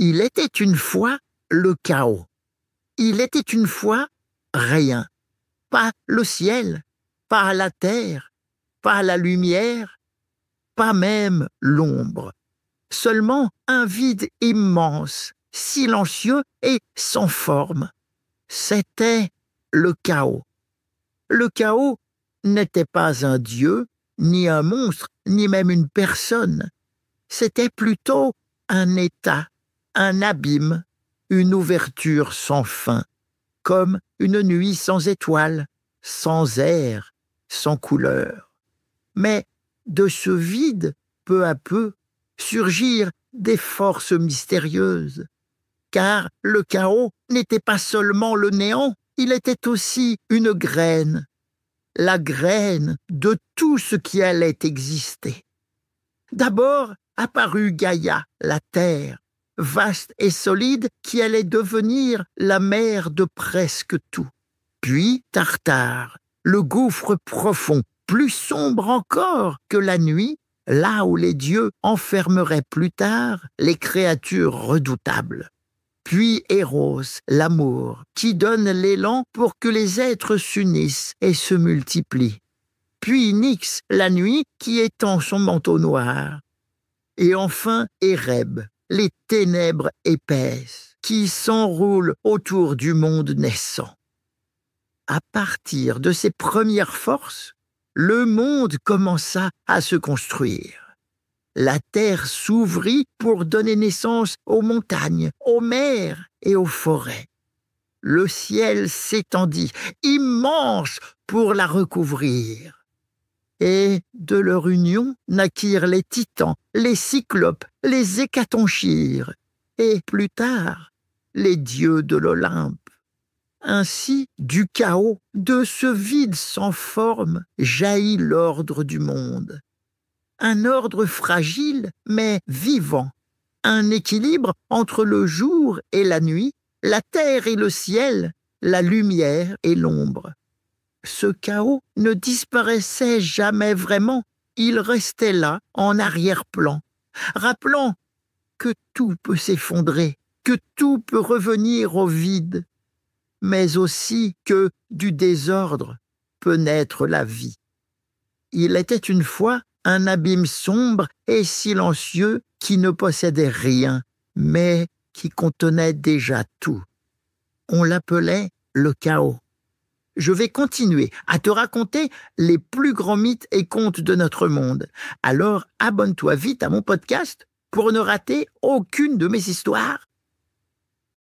Il était une fois le chaos. Il était une fois rien. Pas le ciel, pas la terre, pas la lumière, pas même l'ombre. Seulement un vide immense, silencieux et sans forme. C'était le chaos. Le chaos n'était pas un dieu, ni un monstre, ni même une personne. C'était plutôt un état, un abîme, une ouverture sans fin, comme une nuit sans étoiles, sans air, sans couleur. Mais de ce vide, peu à peu, surgirent des forces mystérieuses. Car le chaos n'était pas seulement le néant, il était aussi une graine, la graine de tout ce qui allait exister. D'abord apparut Gaïa, la terre, vaste et solide, qui allait devenir la mère de presque tout. Puis Tartare, le gouffre profond, plus sombre encore que la nuit, là où les dieux enfermeraient plus tard les créatures redoutables. Puis Éros, l'amour, qui donne l'élan pour que les êtres s'unissent et se multiplient. Puis Nyx, la nuit, qui étend son manteau noir. Et enfin Éreb, les ténèbres épaisses, qui s'enroulent autour du monde naissant. À partir de ces premières forces, le monde commença à se construire. La terre s'ouvrit pour donner naissance aux montagnes, aux mers et aux forêts. Le ciel s'étendit, immense, pour la recouvrir. Et de leur union naquirent les titans, les cyclopes, les hécatonchires, et plus tard, les dieux de l'Olympe. Ainsi, du chaos, de ce vide sans forme, jaillit l'ordre du monde. Un ordre fragile, mais vivant. Un équilibre entre le jour et la nuit, la terre et le ciel, la lumière et l'ombre. Ce chaos ne disparaissait jamais vraiment, il restait là, en arrière-plan, rappelant que tout peut s'effondrer, que tout peut revenir au vide, mais aussi que du désordre peut naître la vie. Il était une fois un abîme sombre et silencieux qui ne possédait rien, mais qui contenait déjà tout. On l'appelait le chaos. Je vais continuer à te raconter les plus grands mythes et contes de notre monde. Alors abonne-toi vite à mon podcast pour ne rater aucune de mes histoires.